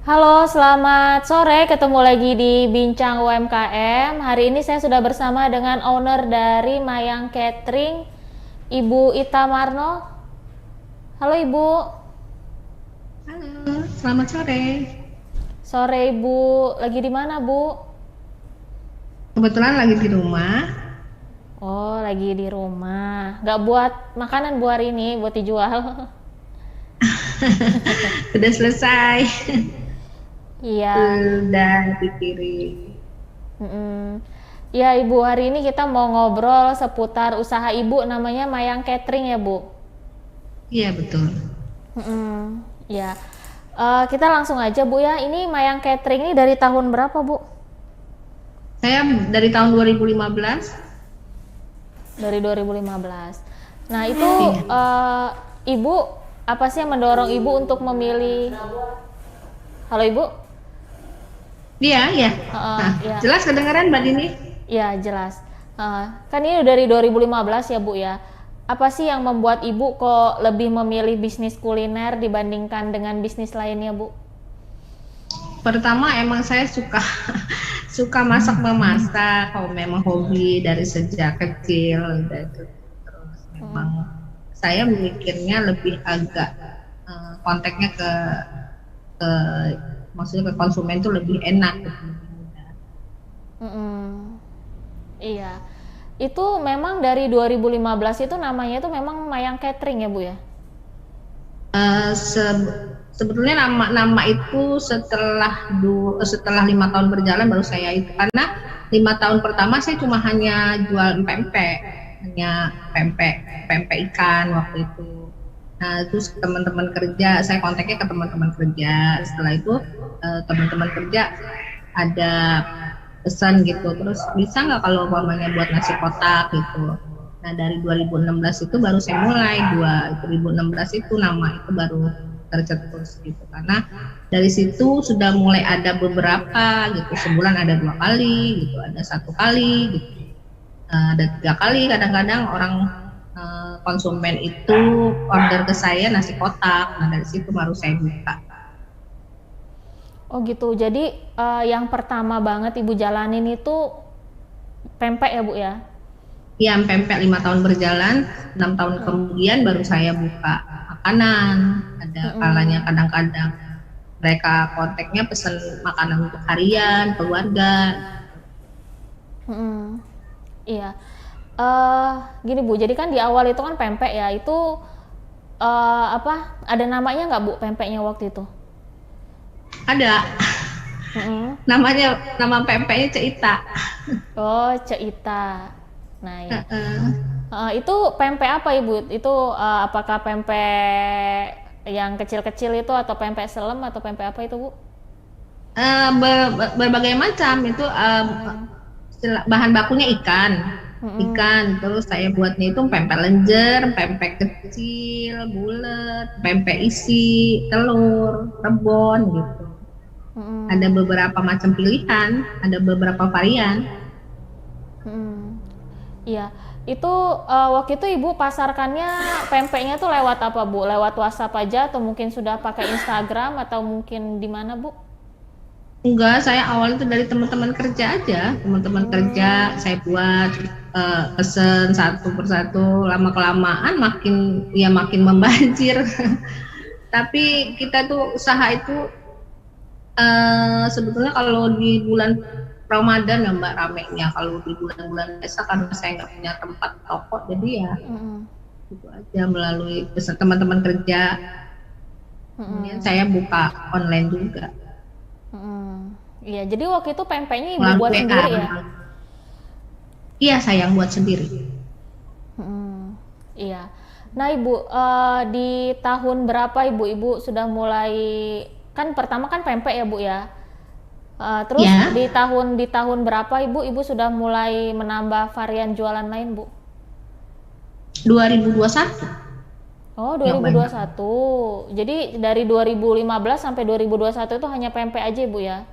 Halo, selamat sore. Ketemu lagi di Bincang UMKM. Hari ini saya sudah bersama dengan owner dari Mayang Catering, Ibu Ita Marno. Halo Ibu. Halo, selamat sore. Sore Ibu. Lagi di mana Bu? Kebetulan lagi di rumah. Oh, lagi di rumah. Gak buat makanan Bu hari ini, buat dijual. Sudah selesai. Iya. Sudah dikirim. Mm-mm. Ya Ibu, hari ini kita mau ngobrol seputar usaha Ibu namanya Mayang Catering ya Bu? Iya, betul. Ya. Kita langsung aja Bu ya. Ini Mayang Catering ini dari tahun berapa Bu? Saya dari tahun 2015. Dari 2015. Nah itu Iya. Ibu, apa sih yang mendorong Ibu untuk memilih? Halo Ibu? Iya, iya. Nah, Ya, jelas kedengaran Mbak Dini? ya jelas. Kan ini dari 2015 ya Bu ya. Apa sih yang membuat Ibu kok lebih memilih bisnis kuliner dibandingkan dengan bisnis lainnya Bu? Pertama emang saya suka suka masak memasak. Kalau memang hobi dari sejak kecil gitu. Terus memang saya memikirnya lebih agak konteksnya ke maksudnya ke konsumen tuh lebih enak gitu. Mm-mm. Iya. Itu memang dari 2015 itu namanya itu memang Mayang Catering ya Bu ya? Eh, Sebetulnya nama itu setelah 5 tahun berjalan baru saya itu, karena 5 tahun pertama saya cuma hanya jual pempek, hanya pempek pempek ikan waktu itu. Nah, terus teman-teman kerja, saya kontaknya ke teman-teman kerja. Setelah itu teman-teman kerja ada pesan gitu, terus bisa nggak kalau umpamanya buat nasi kotak gitu. Nah, dari 2016 itu baru saya mulai. 2016 itu nama itu baru tercetus gitu, karena dari situ sudah mulai ada beberapa gitu, sebulan ada 2 kali gitu, ada 1 kali gitu, ada 3 kali kadang-kadang orang konsumen itu order ke saya nasi kotak. Nah, dari situ baru saya buka. Oh gitu. Jadi yang pertama banget Ibu jalanin itu pempek ya Bu ya? Ya, pempek 5 tahun berjalan, 6 tahun kemudian baru saya buka makanan. Ada kalanya kadang-kadang mereka kontaknya pesen makanan untuk harian, keluarga. Iya. Gini Bu, jadi kan di awal itu kan pempek ya, itu apa? Ada namanya nggak Bu pempeknya waktu itu? Ada nama pempeknya Ceita. Oh, Ceita. Nah ya. Itu pempek apa Ibu? Itu apakah pempek yang kecil-kecil itu atau pempek selem atau pempek apa itu Bu? Berbagai macam itu, bahan bakunya ikan, terus saya buatnya itu pempek lenjer, pempek kecil bulat, pempek isi telur, rebon gitu. Ada beberapa macam pilihan, ada beberapa varian. Iya. Itu waktu itu Ibu pasarkannya pempeknya tuh lewat apa Bu? Lewat WhatsApp aja atau mungkin sudah pakai Instagram atau mungkin di mana Bu? Enggak, saya awal itu dari teman-teman kerja aja, teman-teman kerja saya buat, pesen satu persatu, lama kelamaan makin membanjir. Tapi kita tuh usaha itu, sebetulnya kalau di bulan Ramadan ya Mbak ramenya. Kalau di bulan-bulan biasa karena saya nggak punya tempat toko, jadi ya itu aja melalui pesan teman-teman kerja. Kemudian saya buka online juga Iya, jadi waktu itu pempeknya Ibu melalui buat WA. sendiri ya? Iya, saya yang buat sendiri. Iya. Nah Ibu, di tahun berapa Ibu sudah mulai, kan pertama kan pempek ya Bu ya? Terus Ya, di tahun berapa Ibu sudah mulai menambah varian jualan lain Bu? 2021 Oh, yang banyak. 2021. Jadi dari 2015 sampai 2021 itu hanya pempek aja Ibu ya?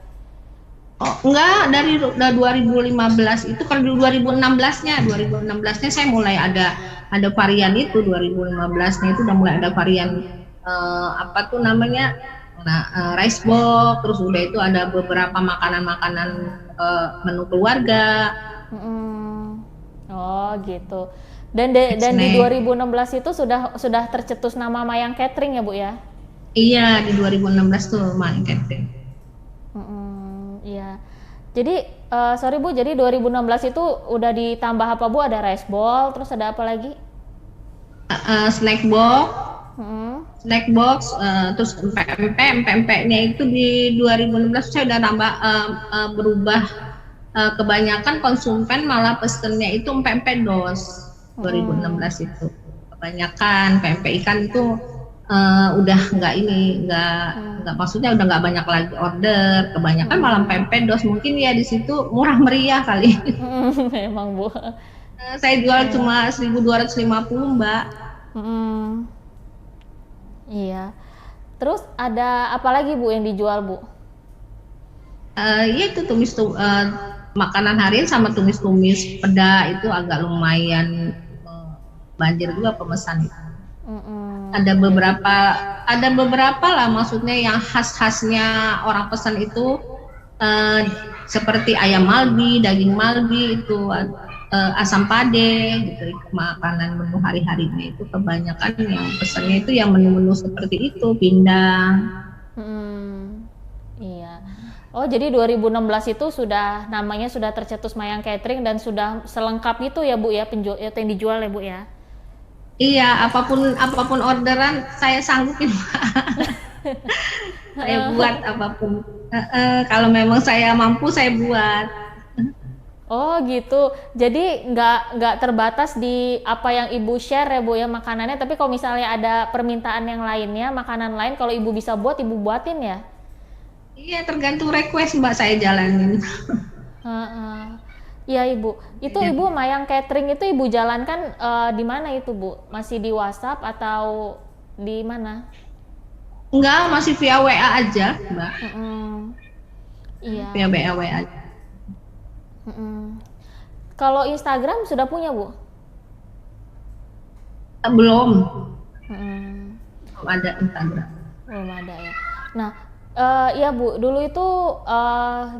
Oh, enggak, dari 2015 itu, kalau di 2016-nya saya mulai ada varian itu. 2015-nya itu udah mulai ada varian, apa tuh namanya, Nah, rice box, terus udah itu ada beberapa makanan-makanan menu keluarga. Mm-mm. Oh gitu. Dan di Snack. 2016 itu sudah tercetus nama Mayang Catering ya Bu ya? Iya, di 2016 tuh main catering. Iya. Jadi sorry Bu, jadi 2016 itu udah ditambah apa Bu? Ada rice bowl, terus ada apa lagi? Snack box, Mm-mm. terus empek-empeknya itu di 2016 saya udah nambah berubah, kebanyakan konsumen malah pesennya itu empek-empek dos 2016 itu. Kebanyakan pempek ikan itu udah nggak maksudnya udah nggak banyak lagi order, kebanyakan malah pempek dos, mungkin ya di situ murah meriah kali. Memang Bu. Saya jual cuma 1.250 Mbak. Mm-mm. Iya. Terus ada apa lagi Bu yang dijual Bu? Ya itu makanan harian sama tumis-tumis peda itu agak lumayan banjir juga pemesan itu. Mm-mm. Ada beberapa lah, maksudnya yang khas-khasnya orang pesan itu seperti ayam malbi, daging malbi itu, asam pade gitu, makanan menu hari-harinya itu kebanyakan yang pesannya itu yang menu-menu seperti itu, pindang. Iya. Oh, jadi 2016 itu namanya sudah tercetus Mayang Catering dan sudah selengkap itu ya Bu ya, yang dijual ya Bu ya. Iya, apapun orderan saya sanggupin. Saya buat apapun. Kalau memang saya mampu saya buat. Oh gitu. Jadi nggak terbatas di apa yang Ibu share ya Bu ya makanannya, tapi kalau misalnya ada permintaan yang lainnya, makanan lain kalau Ibu bisa buat Ibu buatin ya. Iya, tergantung request Mbak saya jalanin. Iya Ibu. Itu Ibu Mayang Catering itu Ibu jalankan di mana itu Bu? Masih di WhatsApp atau di mana? Enggak, masih via WA aja Mbak. Iya. Via WA aja. Kalau Instagram sudah punya Bu? Belum. Belum ada Instagram. Belum ada ya. Nah, ya Bu, dulu itu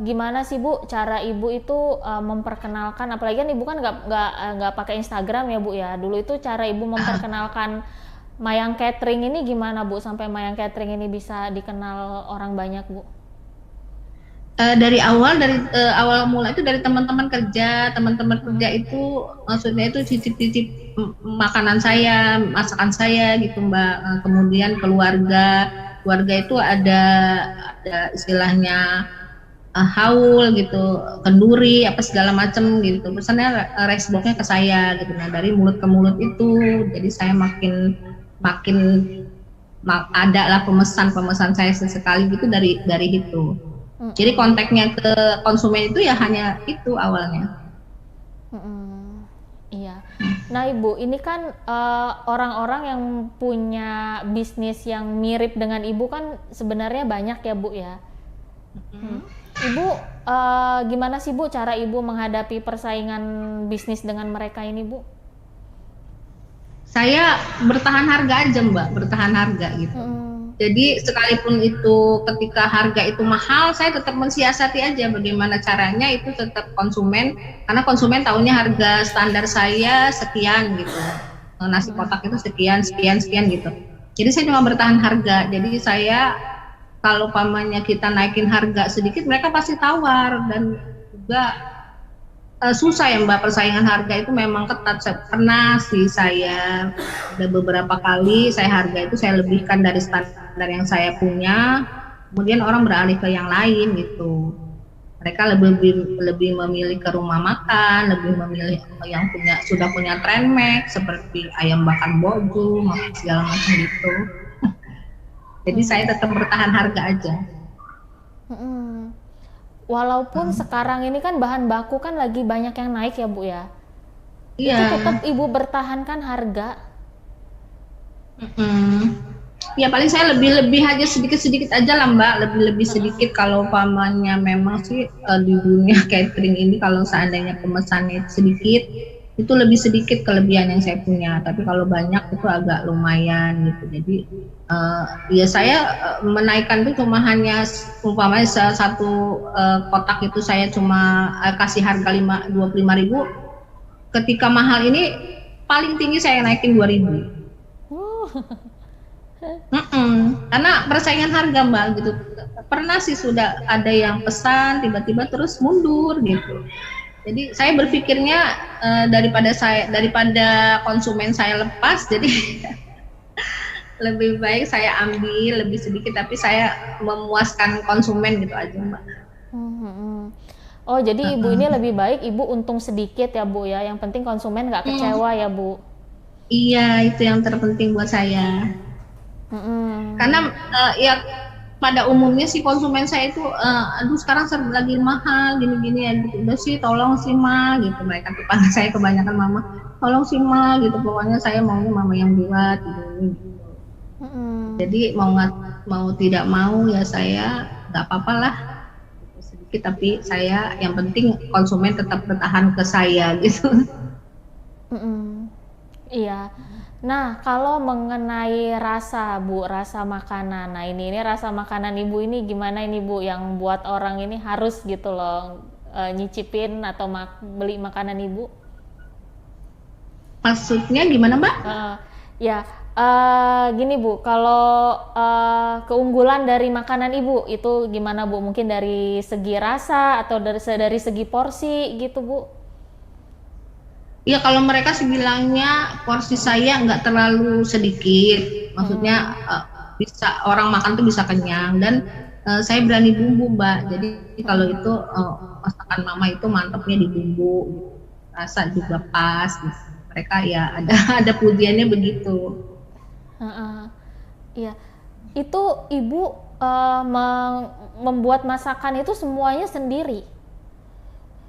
gimana sih Bu cara Ibu itu memperkenalkan, apalagi kan Ibu kan nggak pakai Instagram ya Bu ya. Dulu itu cara Ibu memperkenalkan Mayang Catering ini gimana Bu sampai Mayang Catering ini bisa dikenal orang banyak Bu? Dari awal mula itu dari teman-teman kerja itu, maksudnya itu cicip-cicip makanan saya, masakan saya gitu Mbak. Kemudian keluarga itu ada istilahnya haul gitu, kenduri apa segala macam gitu, pesannya rice boxnya ke saya gitu. Nah dari mulut ke mulut itu jadi saya makin ada lah pemesan saya sesekali gitu dari itu. Jadi kontaknya ke konsumen itu ya hanya itu awalnya. Iya. Nah Ibu, ini kan orang-orang yang punya bisnis yang mirip dengan Ibu kan sebenarnya banyak ya Bu ya. Ibu gimana sih Bu cara Ibu menghadapi persaingan bisnis dengan mereka ini Bu? Saya bertahan harga aja Mbak, bertahan harga gitu. Jadi sekalipun itu ketika harga itu mahal, saya tetap mensiasati aja bagaimana caranya itu tetap konsumen, karena konsumen tahunya harga standar saya sekian gitu. Nasi kotak itu sekian gitu. Jadi saya cuma bertahan harga. Jadi saya kalau pamannya kita naikin harga sedikit, mereka pasti tawar, dan juga susah ya Mbak, persaingan harga itu memang ketat. Pernah sih saya ada beberapa kali harga itu saya lebihkan dari standar yang saya punya, kemudian orang beralih ke yang lain gitu. Mereka lebih memilih ke rumah makan, lebih memilih yang sudah punya trendmark seperti ayam bakar boju, segala macam gitu. Jadi saya tetap bertahan harga aja. Walaupun sekarang ini kan bahan baku kan lagi banyak yang naik ya Bu ya. Iya. Itu tetap Ibu bertahankan harga. Ya paling saya lebih aja, sedikit aja lah Mbak, lebih sedikit. Kalau pamannya memang sih di dunia catering ini kalau seandainya pemesannya sedikit, itu lebih sedikit kelebihan yang saya punya, tapi kalau banyak itu agak lumayan gitu. Jadi ya saya menaikkan itu cuma hanya umpamanya satu kotak itu saya cuma kasih harga 25.000, ketika mahal ini paling tinggi saya naikin 2.000. Karena persaingan harga Mbak gitu. Pernah sih sudah ada yang pesan tiba-tiba terus mundur gitu. Jadi saya berpikirnya daripada konsumen saya lepas, jadi lebih baik saya ambil lebih sedikit tapi saya memuaskan konsumen gitu aja Mbak. Oh, jadi Ibu ini lebih baik Ibu untung sedikit ya Bu ya, yang penting konsumen nggak kecewa ya Bu. Iya, itu yang terpenting buat saya. Karena ya pada umumnya sih konsumen saya itu aduh sekarang lagi mahal gini-gini ya gitu. Udah sih tolong sih Ma gitu, mereka tuh panggil saya kebanyakan Mama, tolong sih Ma gitu, pokoknya saya maunya Mama yang buat gitu. Jadi mau tidak mau ya saya nggak apa-apa lah sedikit, tapi saya yang penting konsumen tetap bertahan ke saya gitu. Iya. Nah, kalau mengenai rasa Bu, rasa makanan. Nah, ini rasa makanan Ibu ini gimana ini Bu, yang buat orang ini harus gitu loh nyicipin atau beli makanan Ibu? Maksudnya gimana Mbak? Ya, gini Bu, kalau keunggulan dari makanan Ibu itu gimana Bu? Mungkin dari segi rasa atau dari segi porsi gitu Bu? Ya kalau mereka sih bilangnya porsi saya nggak terlalu sedikit, maksudnya bisa orang makan tuh bisa kenyang, dan saya berani bumbu Mbak. Jadi kalau itu masakan Mama itu mantepnya di bumbu, rasa juga pas. Gitu. Mereka ya ada pujiannya begitu. Iya, itu Ibu membuat masakan itu semuanya sendiri?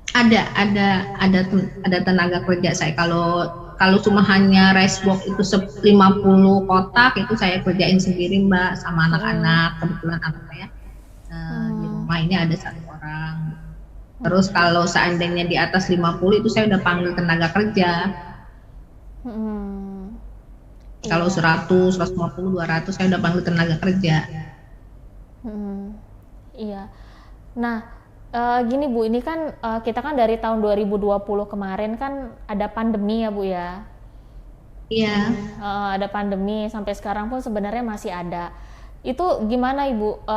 Ada tenaga kerja saya. Kalau cuma hanya rice box itu 50 kotak itu saya kerjain sendiri Mbak, sama anak-anak. Kebetulan anak saya di rumah ini ada 1 orang. Terus kalau seandainya di atas 50 itu saya udah panggil tenaga kerja. Kalau 100, 150, 200 saya udah panggil tenaga kerja. Iya. Nah, gini Bu, ini kan kita kan dari tahun 2020 kemarin kan ada pandemi ya Bu ya. Iya. Ada pandemi sampai sekarang pun sebenarnya masih ada. Itu gimana Ibu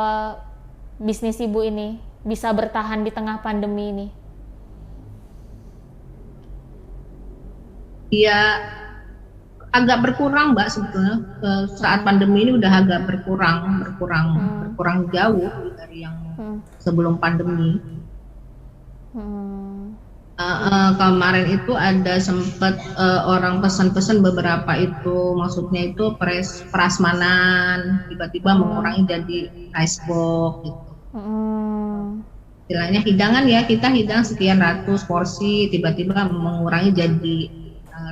bisnis Ibu ini bisa bertahan di tengah pandemi ini? Iya, agak berkurang Mbak sebetulnya. Saat pandemi ini udah agak berkurang jauh dari yang sebelum pandemi. Kemarin itu ada sempat orang pesan-pesan beberapa itu, maksudnya itu prasmanan tiba-tiba mengurangi jadi rice box gitu. Istilahnya hidangan ya, kita hidang sekian ratus porsi tiba-tiba mengurangi jadi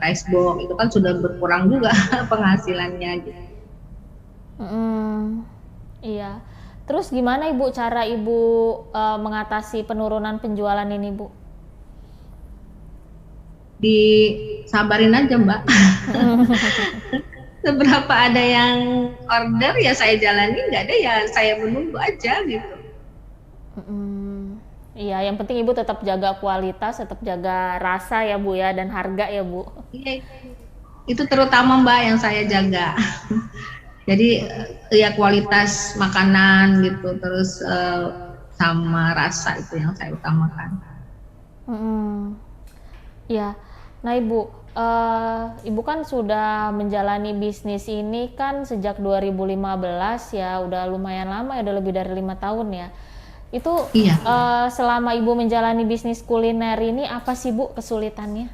rice box, itu kan sudah berkurang juga penghasilannya gitu. Iya. Terus gimana Ibu cara Ibu mengatasi penurunan penjualan ini Bu? Disabarin aja Mbak. Seberapa ada yang order ya saya jalani, nggak ada ya saya menunggu aja gitu. Iya, yang penting Ibu tetap jaga kualitas, tetap jaga rasa ya Bu ya, dan harga ya Bu. Iya, itu terutama Mbak yang saya jaga. Jadi ya kualitas makanan gitu, terus sama rasa itu yang saya utamakan. Ya, nah Ibu, Ibu kan sudah menjalani bisnis ini kan sejak 2015 ya, udah lumayan lama ya, udah lebih dari 5 tahun ya. Itu iya. Selama Ibu menjalani bisnis kuliner ini apa sih Bu kesulitannya?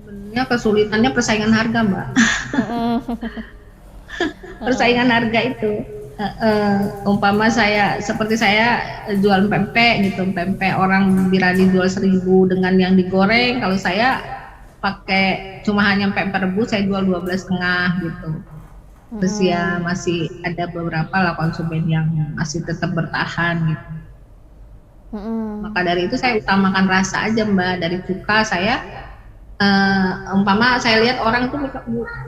Sebenarnya kesulitannya persaingan harga Mbak. Persaingan harga itu. Umpama seperti saya jual pempek gitu, pempek orang Birani jual 1.000 dengan yang digoreng, kalau saya pakai cuma hanya pempek rebus saya jual 12,5 gitu. Terus ya masih ada beberapa lah konsumen yang masih tetap bertahan gitu. Maka dari itu saya utamakan rasa aja Mbak. Dari cuka saya umpama saya lihat orang itu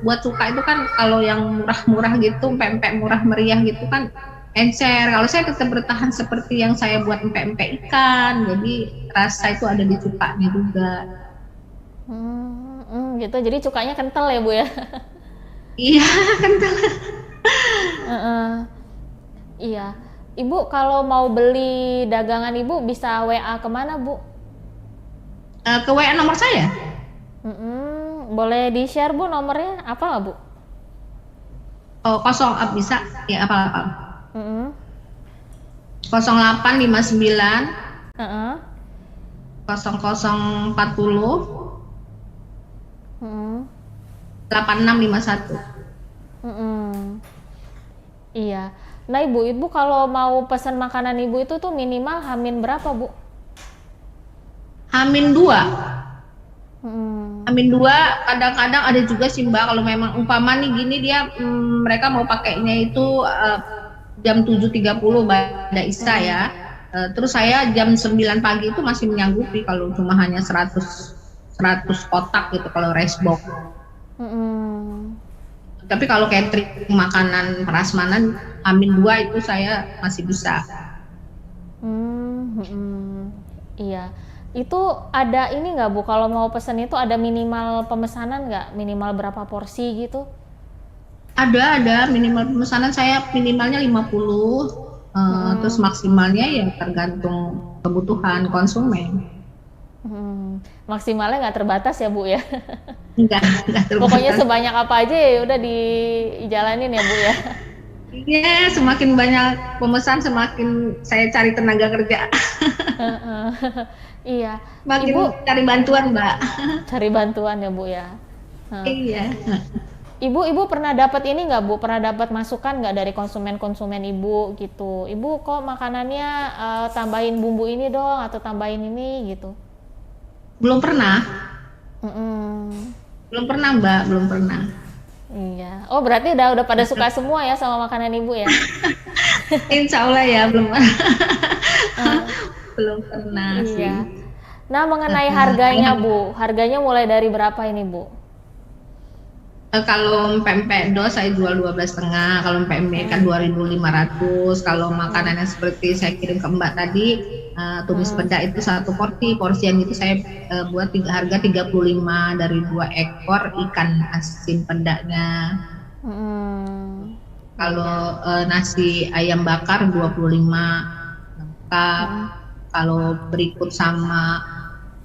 buat cuka itu kan kalau yang murah-murah gitu, empek-empek murah meriah gitu kan encer. Kalau saya tetap bertahan seperti yang saya buat empek-empek ikan. Jadi rasa itu ada di cukanya juga. Gitu. Jadi cukanya kental ya Bu ya? Iya, kental. Iya. Ibu kalau mau beli dagangan Ibu bisa WA kemana Bu? Ke WA nomor saya. Boleh di-share Bu nomornya? Apa nggak Bu? Oh, bisa. Ya, apa? 0859 0040 8651. Iya. Nah Ibu kalau mau pesan makanan Ibu itu tuh minimal hamin berapa Bu? Hamin 2. Hamin 2, kadang-kadang ada juga sih Mbak, kalau memang umpama nih gini dia mereka mau pakainya itu jam 7.30 pada Isya ya. Terus saya jam 9 pagi itu masih menyanggupi kalau cuma hanya 100 kotak gitu kalau rice box. Tapi kalau catering makanan prasmanan hamin 2 itu saya masih bisa. Iya. Itu ada ini nggak Bu, kalau mau pesen itu ada minimal pemesanan nggak? Minimal berapa porsi gitu? Ada minimal pemesanan saya minimalnya 50, terus maksimalnya ya tergantung kebutuhan konsumen. Maksimalnya nggak terbatas ya Bu ya? Enggak terbatas. Pokoknya sebanyak apa aja ya udah dijalanin ya Bu ya? Iya, semakin banyak pemesan semakin saya cari tenaga kerja. Iya. Makin Ibu cari bantuan Mbak. cari bantuan ya Bu ya? Iya. Ibu pernah dapat ini nggak Bu? Pernah dapat masukan nggak dari konsumen Ibu gitu? Ibu kok makanannya tambahin bumbu ini dong atau tambahin ini gitu? Belum pernah. Belum pernah Mbak, belum pernah. Iya. Oh berarti udah pada suka semua ya sama makanan Ibu ya? Insya Allah ya belum. Belum pernah sih. Iya. Nah mengenai harganya Bu, harganya mulai dari berapa ini Bu? Kalau empek dos saya jual 12,5, kalau empek kan 2.500. Kalau makanan yang seperti saya kirim ke Mbak tadi, tumis pedak itu satu porsian itu saya buat harga 35 dari 2 ekor ikan asin pedaknya. Kalau nasi ayam bakar 25 lengkap. Kalau berikut sama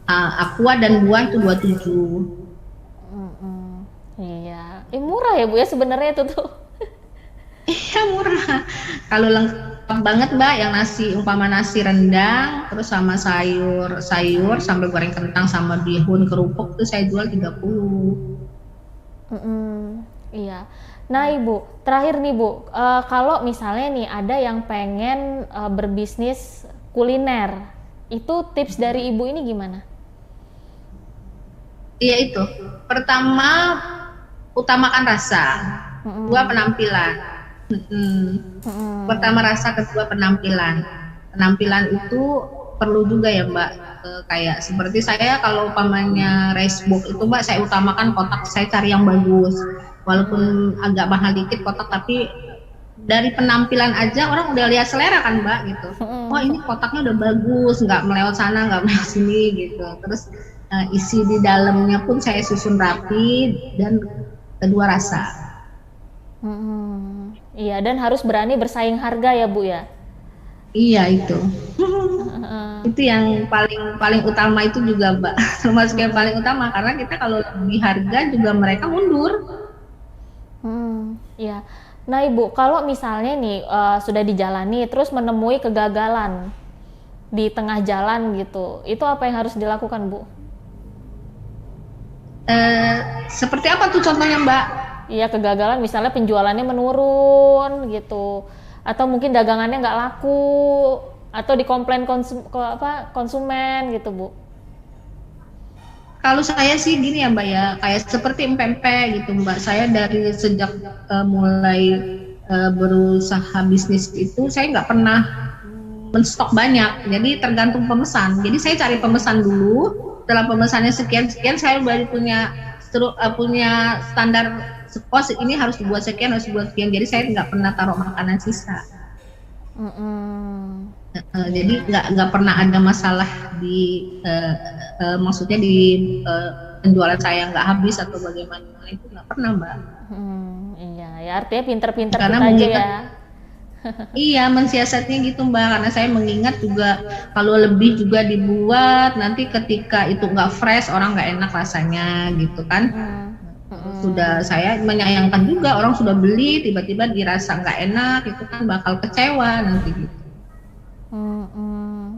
aqua dan buah itu 27. Iya, murah ya Bu ya sebenarnya itu tuh. Iya murah. Kalau lengkap banget Mbak, yang umpama nasi rendang, terus sama sayur sambal goreng kentang sama bihun kerupuk tuh saya jual 30. Iya. Nah Ibu, terakhir nih Bu, kalau misalnya nih ada yang pengen berbisnis kuliner, itu tips dari Ibu ini gimana? Iya itu. Pertama utamakan rasa, kedua penampilan. Pertama rasa, kedua penampilan. Penampilan itu perlu juga ya Mbak. Kayak seperti saya kalau umpamanya rice box itu Mbak, saya utamakan kotak, saya cari yang bagus. Walaupun agak mahal dikit kotak, tapi dari penampilan aja orang udah lihat selera kan Mbak gitu. Oh ini kotaknya udah bagus, nggak melewat sana, nggak melewat sini gitu. Terus isi di dalamnya pun saya susun rapi, dan kedua rasa. Iya, dan harus berani bersaing harga ya Bu ya? Iya itu. Itu yang paling utama itu juga Mbak. Termasuk yang paling utama, karena kita kalau lebih harga juga mereka mundur. Iya. Nah Ibu, kalau misalnya nih sudah dijalani terus menemui kegagalan di tengah jalan gitu, itu apa yang harus dilakukan Bu? Seperti apa tuh contohnya Mbak? Iya, kegagalan misalnya penjualannya menurun gitu, atau mungkin dagangannya nggak laku, atau dikomplain konsumen gitu Bu. Kalau saya sih gini ya Mbak ya, kayak seperti empek-empek gitu Mbak. Saya dari sejak mulai berusaha bisnis itu saya nggak pernah menstok banyak. Jadi tergantung pemesan. Jadi saya cari pemesan dulu. Setelah pemesannya sekian-sekian, saya baru punya standar kos ini harus dibuat sekian, harus dibuat sekian. Jadi saya nggak pernah taruh makanan sisa. Jadi nggak pernah ada masalah di maksudnya di penjualan saya nggak habis atau bagaimana, itu nggak pernah, Mbak. Iya, ya artinya pinter-pinter Karena kita aja ya. Iya, mensiasatnya gitu, Mbak, karena saya mengingat juga kalau lebih juga dibuat nanti ketika itu nggak fresh orang nggak enak rasanya gitu kan. Sudah saya menyayangkan juga orang sudah beli tiba-tiba dirasa nggak enak, itu kan bakal kecewa nanti gitu.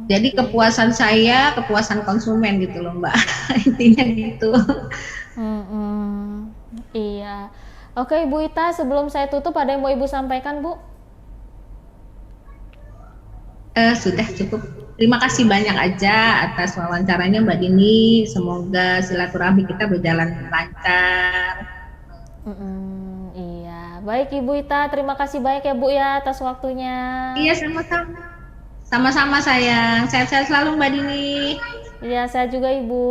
Jadi kepuasan saya, kepuasan konsumen gitu loh, Mbak. Intinya gitu. Iya. Oke, Ibu Ita, sebelum saya tutup ada yang mau Ibu sampaikan, Bu? Sudah cukup. Terima kasih banyak aja atas wawancaranya, Mbak Dini. Semoga silaturahmi kita berjalan lancar. Iya, baik Ibu Ita, terima kasih banyak ya Bu ya atas waktunya. Iya, sama-sama. Sama-sama sayang. Sehat-sehat selalu, Mbak Dini. Iya, saya juga Ibu.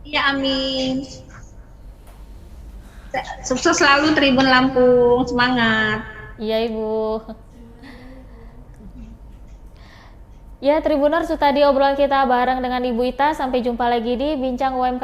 Iya, amin. Sukses selalu Tribun Lampung. Semangat. Iya Ibu. Ya, Tribuners, itu tadi obrolan kita bareng dengan Ibu Ita. Sampai jumpa lagi di Bincang UMKM.